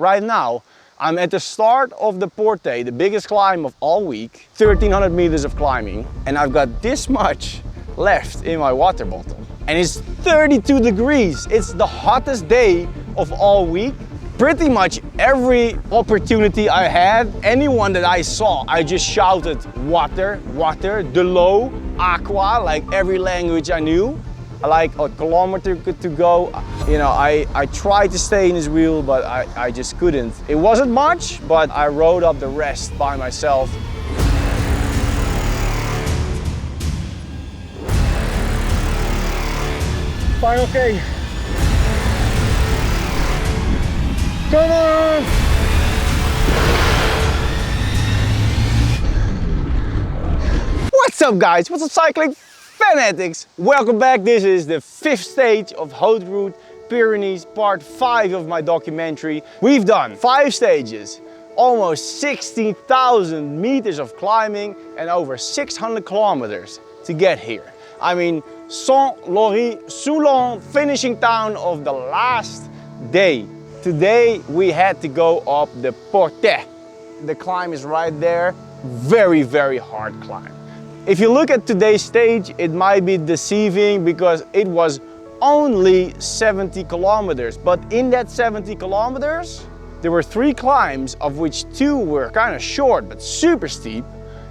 right now I'm at the start of the Portet, the biggest climb of all week, 1300 meters of climbing, and I've got this much left in my water bottle. And it's 32 degrees. It's the hottest day of all week. Pretty much every opportunity I had, anyone that I saw, I just shouted water, water, de l'eau, aqua, like every language I knew. Like a kilometer to go, you know, I tried to stay in this wheel, but I just couldn't. It wasn't much, but I rode up the rest by myself. Final K. Come on! What's up, guys? What's up, cycling fanatics? Welcome back. This is the 5th stage of Haute Route Pyrenees, part 5 of my documentary. We've done 5 stages, almost 16,000 meters of climbing and over 600 kilometers to get here. I mean, Saint Lary, Soulon, finishing town of the last day. Today we had to go up the Portet. The climb is right there. Very, very hard climb. If you look at today's stage, it might be deceiving because it was only 70 kilometers. But in that 70 kilometers, there were 3 climbs, of which 2 were kind of short but super steep.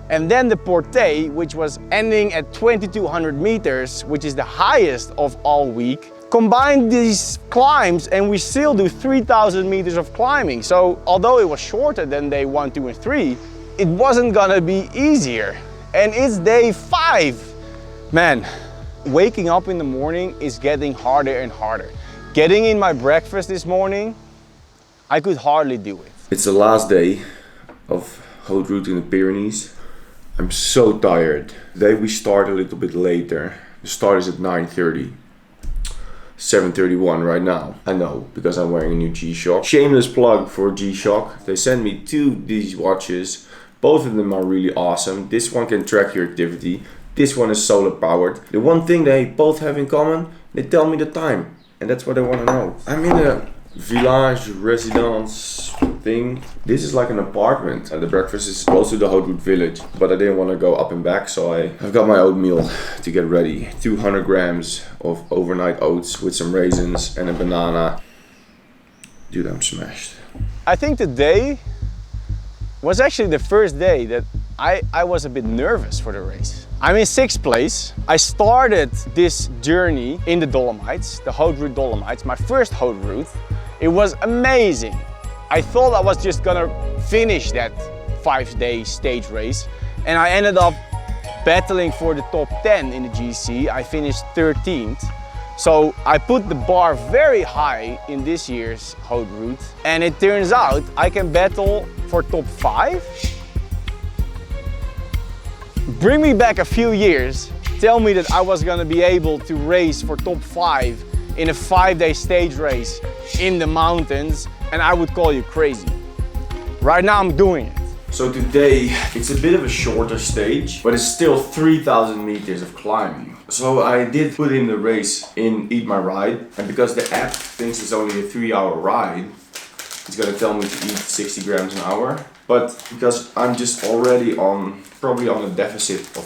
And then the Portet, which was ending at 2200 meters, which is the highest of all week. Combine these climbs and we still do 3000 meters of climbing. So although it was shorter than day 1, 2 and 3, it wasn't gonna be easier. And it's day 5. Man, waking up in the morning is getting harder and harder. Getting in my breakfast this morning, I could hardly do it. It's the last day of Haute Route in the Pyrenees. I'm so tired. Today we start a little bit later. The start is at 9:30. 7:31 right now. I know, because I'm wearing a new G-Shock. Shameless plug for G-Shock. They sent me 2 these watches. Both of them are really awesome. This one can track your activity. This one is solar powered. The one thing they both have in common, they tell me the time. And that's what I want to know. I'm in a village residence thing. This is like an apartment. The breakfast is close to the Haute Route village, but I didn't want to go up and back, so I've got my oatmeal to get ready. 200 grams of overnight oats with some raisins and a banana. Dude, I'm smashed. I think today was actually the first day that I was a bit nervous for the race. I'm in 6th place. I started this journey in the Dolomites, the Haute Route Dolomites, my first Haute Route. It was amazing. I thought I was just gonna finish that 5-day stage race, and I ended up battling for the top 10 in the GC. I finished 13th. So I put the bar very high in this year's Haute Route, and it turns out I can battle for top 5. Bring me back a few years, tell me that I was gonna be able to race for top 5 in a 5-day stage race in the mountains, and I would call you crazy. Right now I'm doing it. So today it's a bit of a shorter stage, but it's still 3000 meters of climbing. So I did put in the race in Eat My Ride, and because the app thinks it's only a 3-hour ride, it's gonna tell me to eat 60 grams an hour. But because I'm just already probably on a deficit of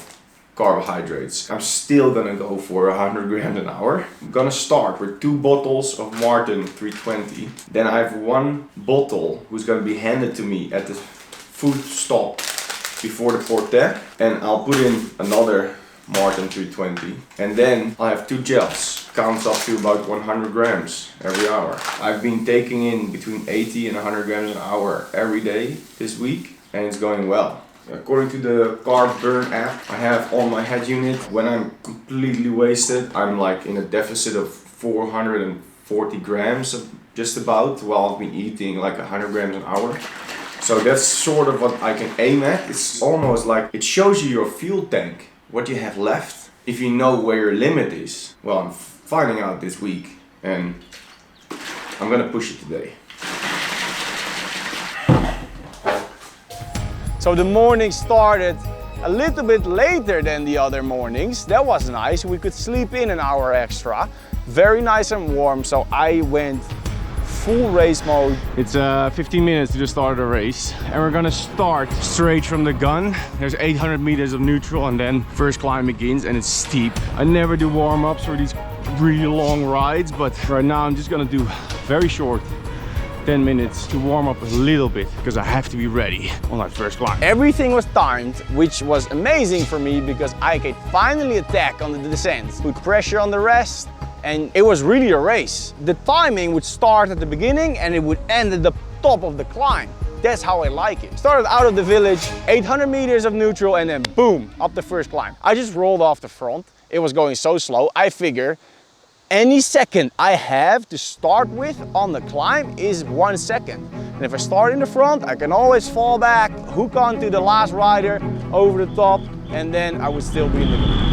carbohydrates, I'm still gonna go for 100 grams an hour. I'm gonna start with 2 bottles of Martin 320. Then I have 1 bottle who's gonna be handed to me at the food stop before the Portet, and I'll put in another Martin 320. And then I have 2 gels, counts up to about 100 grams every hour. I've been taking in between 80 and 100 grams an hour every day this week, and it's going well. According to the Carb Burn app I have on my head unit, when I'm completely wasted, I'm like in a deficit of 440 grams of just about, while I've been eating like 100 grams an hour. So that's sort of what I can aim at. It's almost like it shows you your fuel tank, what you have left, if you know where your limit is. Well, I'm finding out this week, and I'm gonna push it today. So the morning started a little bit later than the other mornings. That was nice. We could sleep in an hour extra. Very nice and warm. So I went full race mode. It's 15 minutes to the start of the race, and we're gonna start straight from the gun. There's 800 meters of neutral, and then first climb begins, and it's steep. I never do warm-ups for these really long rides, but right now I'm just gonna do very short 10 minutes to warm up a little bit, because I have to be ready on that first climb. Everything was timed, which was amazing for me because I could finally attack on the descent, put pressure on the rest, and it was really a race. The timing would start at the beginning and it would end at the top of the climb. That's how I like it. Started out of the village, 800 meters of neutral, and then boom, up the first climb. I just rolled off the front. It was going so slow. I figure any second I have to start with on the climb is 1 second. And if I start in the front, I can always fall back, hook onto the last rider over the top, and then I would still be in the lead.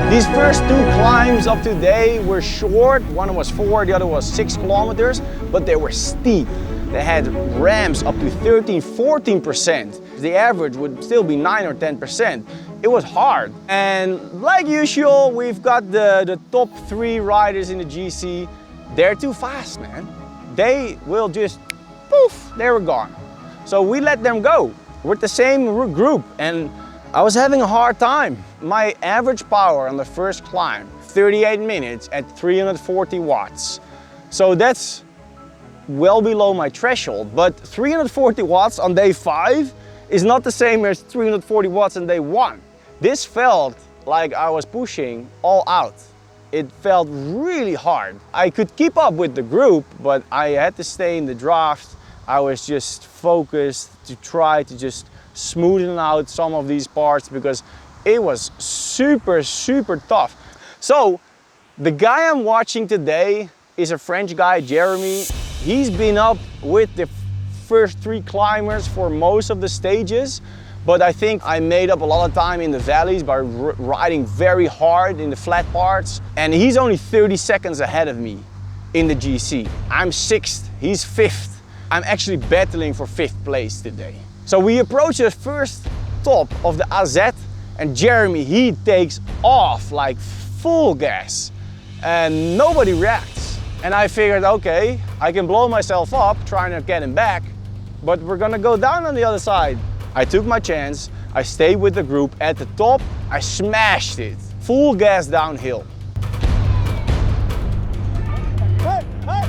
These first 2 climbs of today were short. One was 4, the other was 6 kilometers, but they were steep. They had ramps up to 13–14%. The average would still be 9 or 10%. It was hard. And like usual, we've got the top 3 riders in the GC. They're too fast, man. They will just, poof, they were gone. So we let them go. We're the same group, and I was having a hard time. My average power on the first climb, 38 minutes at 340 watts. So that's well below my threshold, but 340 watts on day 5 is not the same as 340 watts on day 1. This felt like I was pushing all out. It felt really hard. I could keep up with the group, but I had to stay in the draft. I was just focused to try to just smoothen out some of these parts because it was super tough. So the guy I'm watching today is a French guy, Jeremy. He's been up with the first 3 climbers for most of the stages, but I think I made up a lot of time in the valleys by riding very hard in the flat parts, and he's only 30 seconds ahead of me in the GC. I'm 6th, he's 5th. I'm actually battling for 5th place today. So we approach the first top of the AZ, and Jeremy, he takes off like full gas and nobody reacts. And I figured, okay, I can blow myself up trying to get him back, but we're gonna go down on the other side. I took my chance, I stayed with the group. At the top, I smashed it. Full gas downhill. Hey, hey.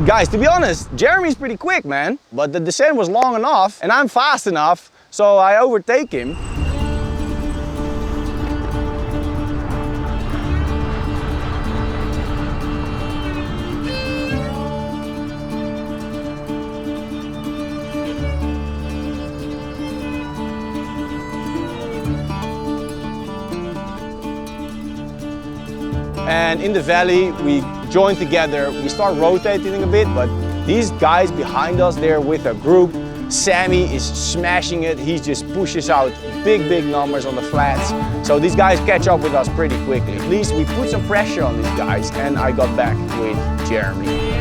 Guys, to be honest, Jeremy's pretty quick, man. But the descent was long enough and I'm fast enough, so I overtake him. and in the valley we join together, we start rotating a bit, but these guys behind us, they're with a group. Sami is smashing it, he just pushes out big numbers on the flats. So these guys catch up with us pretty quickly. At least we put some pressure on these guys, and I got back with Jeremy.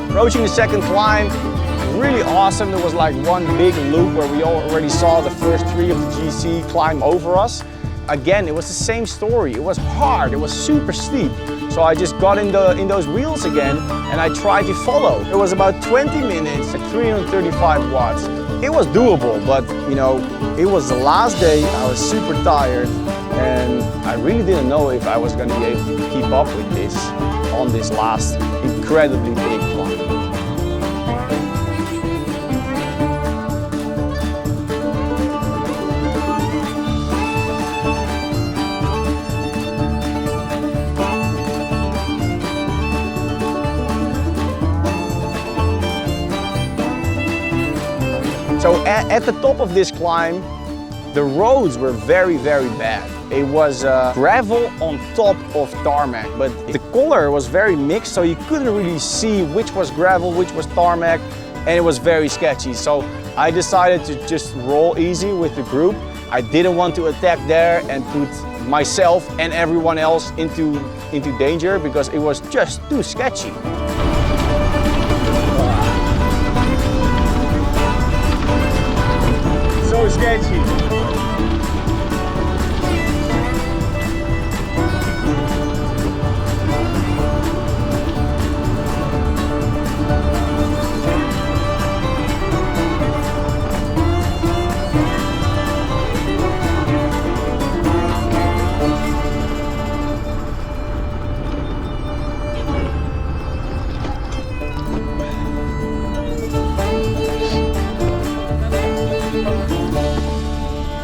Approaching the second climb, really awesome. There was like one big loop where we already saw the first three of the GC climb over us. Again, it was the same story. It was hard, it was super steep. So I just got in those wheels again and I tried to follow. It was about 20 minutes at 335 watts. It was doable, but you know, it was the last day. I was super tired and I really didn't know if I was going to be able to keep up with this on this last incredibly big climb. So at the top of this climb, the roads were very bad. It was gravel on top of tarmac, but the color was very mixed, so you couldn't really see which was gravel, which was tarmac, and it was very sketchy. So I decided to just roll easy with the group. I didn't want to attack there and put myself and everyone else into danger because it was just too sketchy. So sketchy.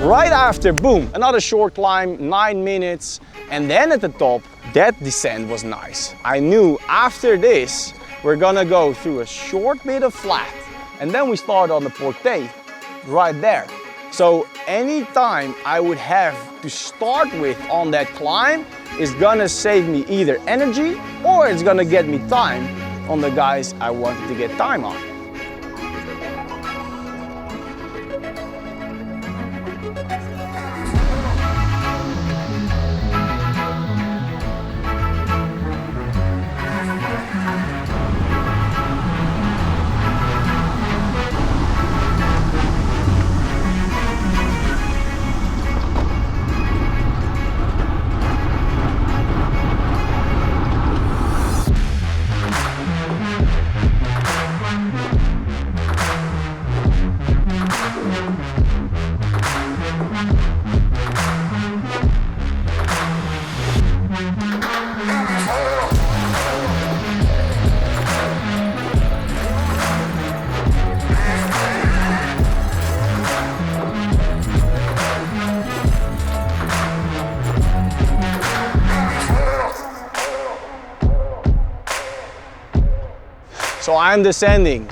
Right after, boom, another short climb, 9 minutes, and then at the top, that descent was nice. I knew after this, we're gonna go through a short bit of flat, and then we start on the Portet, right there. So any time I would have to start with on that climb is gonna save me either energy or it's gonna get me time on the guys I wanted to get time on. So I'm descending,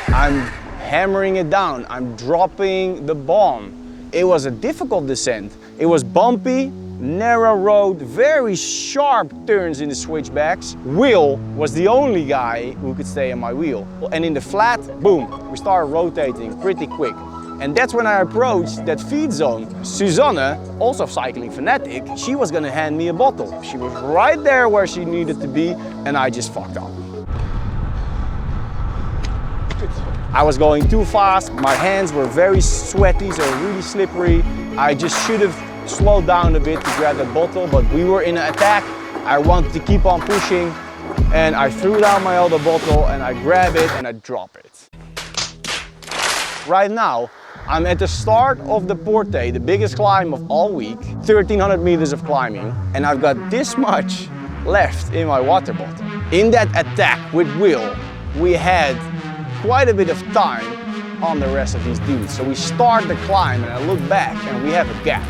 I'm hammering it down, I'm dropping the bomb. It was a difficult descent. It was bumpy, narrow road, very sharp turns in the switchbacks. Will was the only guy who could stay on my wheel. And in the flat, boom, we started rotating pretty quick. And that's when I approached that feed zone. Susanne, also cycling fanatic, she was gonna hand me a bottle. She was right there where she needed to be, and I just fucked up. I was going too fast, my hands were very sweaty, so really slippery. I just should have slowed down a bit to grab the bottle, but we were in an attack. I wanted to keep on pushing, and I threw down my other bottle and I grab it and I drop it. Right now, I'm at the start of the Portet, the biggest climb of all week, 1300 meters of climbing, and I've got this much left in my water bottle. In that attack with Will, we had quite a bit of time on the rest of these dudes. So we start the climb and I look back and we have a gap.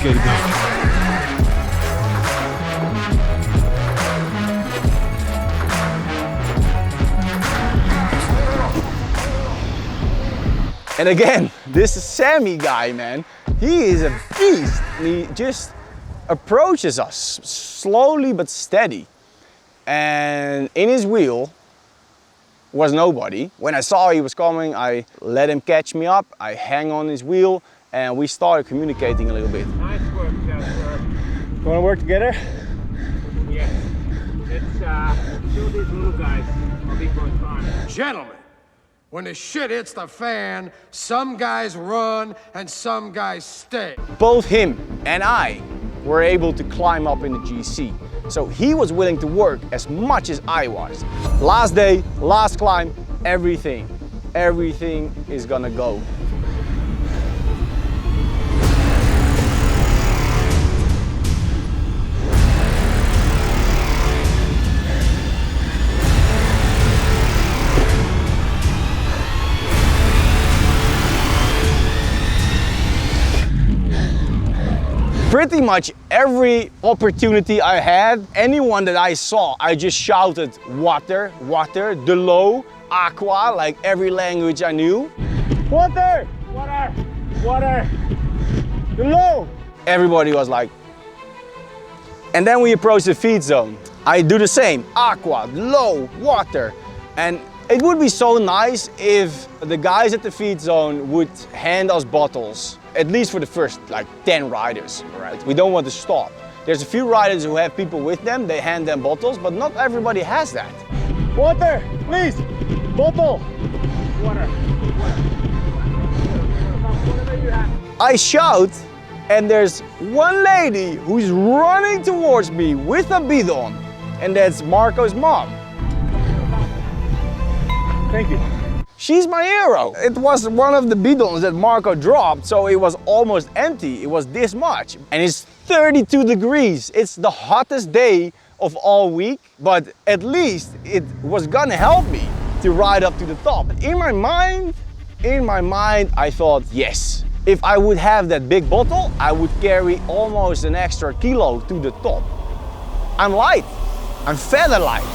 K to go. And again, this Sami guy, man, he is a beast. And he just approaches us slowly but steady. And in his wheel was nobody. When I saw he was coming, I let him catch me up. I hang on his wheel. And we started communicating a little bit. Nice work, Jasper. Want to work together? Yes. Let's show these little guys how big goes on. Gentlemen, when the shit hits the fan, some guys run and some guys stay. Both him and I were able to climb up in the GC. So he was willing to work as much as I was. Last day, last climb, everything is gonna go. Pretty much every opportunity I had, anyone that I saw, I just shouted water, water, de l'eau, aqua, like every language I knew. Water, Water! Water! de l'eau. Everybody was like. And then we approached the feed zone. I do the same, aqua, de l'eau, water. And it would be so nice if the guys at the feed zone would hand us bottles. At least for the first like 10 riders, right? We don't want to stop. There's a few riders who have people with them, they hand them bottles, but not everybody has that. Water, please, bottle. Water! Whatever you have. I shout, and there's one lady who's running towards me with a bidon, and that's Marco's mom. Thank you. She's my hero. It was one of the bidons that Marco dropped, so it was almost empty. It was this much. And it's 32 degrees. It's the hottest day of all week, but at least it was gonna help me to ride up to the top. In my mind, I thought, yes, if I would have that big bottle, I would carry almost an extra kilo to the top. I'm light. I'm feather light.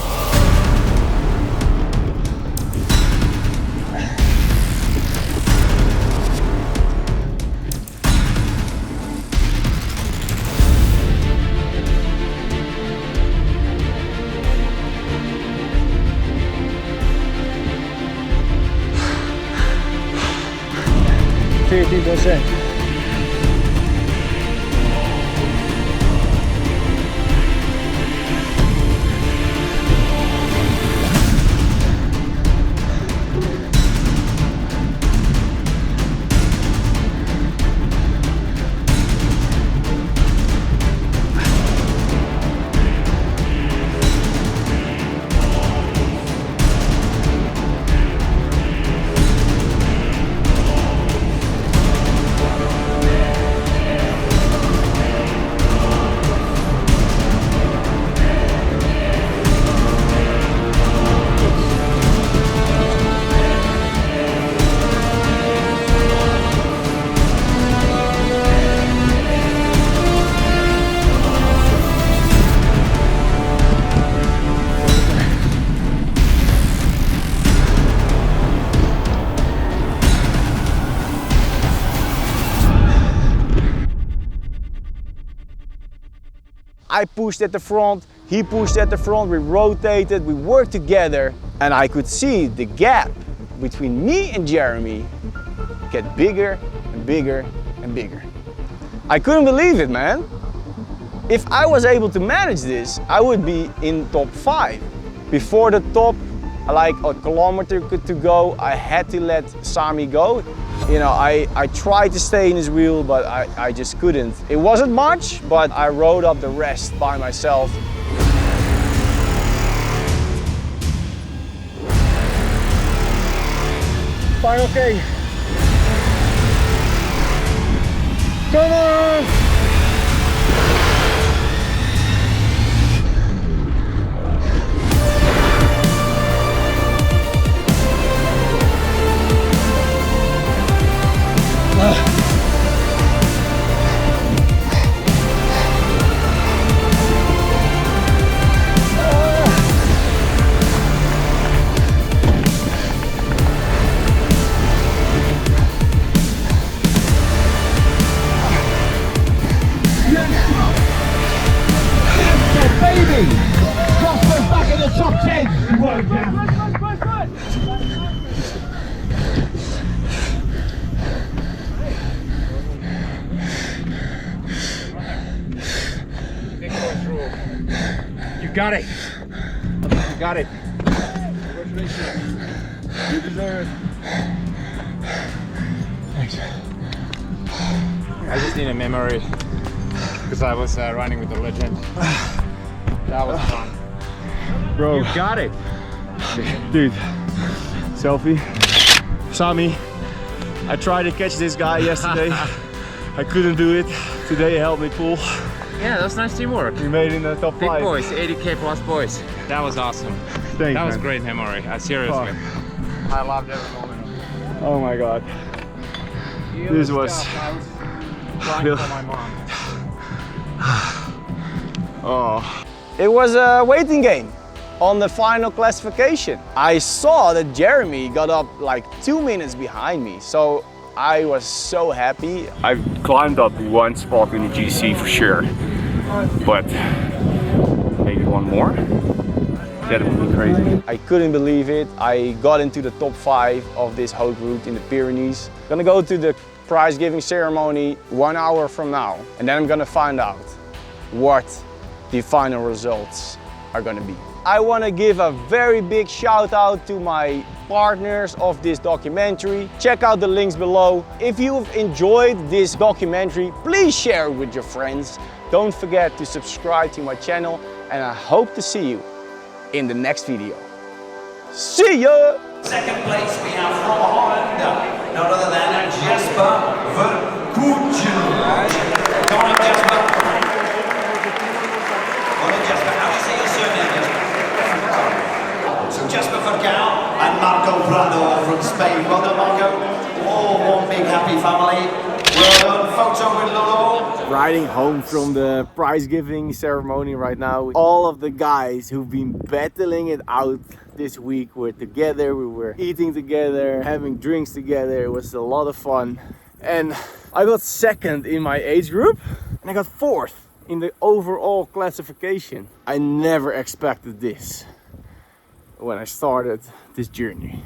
I pushed at the front, he pushed at the front, we rotated, we worked together, and I could see the gap between me and Jeremy get bigger and bigger and bigger. I couldn't believe it, man. If I was able to manage this, I would be in top 5. Before the top, like a kilometer to go, I had to let Sami go. You know, I tried to stay in his wheel, but I just couldn't. It wasn't much, but I rode up the rest by myself. Fine, okay. Come on! Jasper back in the top 10. Good work, Jasper. Big boys rule. You got it. You got it. Congratulations. You deserve it. Thanks. I just need a memory because I was running with the legend. That was fun. Bro. You got it. Dude, selfie. Sami, I tried to catch this guy yesterday. I couldn't do it. Today he helped me pull. Yeah, that was nice teamwork. We made it in the top Big 5. boys, 80k plus boys. That was awesome. Thanks, That was man. great memory. Seriously. I loved every moment of it. Oh my god. You This know was... stuff, I was crying for my mom. Oh. It was a waiting game on the final classification. I saw that Jeremy got up like 2 minutes behind me, so I was so happy. I've climbed up one spot in the GC for sure, but maybe one more. That would be crazy. I couldn't believe it. I got into the top 5 of this Haute Route in the Pyrenees. Gonna go to the prize giving ceremony 1 hour from now, and then I'm gonna find out what the final results are gonna be. I wanna give a very big shout out to my partners of this documentary. Check out the links below. If you've enjoyed this documentary, please share it with your friends. Don't forget to subscribe to my channel, and I hope to see you in the next video. See ya! Second place we have from Holland, none other than Jasper Verkuijl. Come on up, Jasper. Jasper, how do you say your surname, Jasper? So Jasper Verkuijl and Marco Prado from Spain. Well done, Marco. All one big happy family. Well done. Photo with Lolo. Riding home from the prize giving ceremony right now. All of the guys who've been battling it out this week were together. We were eating together, having drinks together. It was a lot of fun. And I got 2nd in my age group and I got 4th in the overall classification. I never expected this when I started this journey.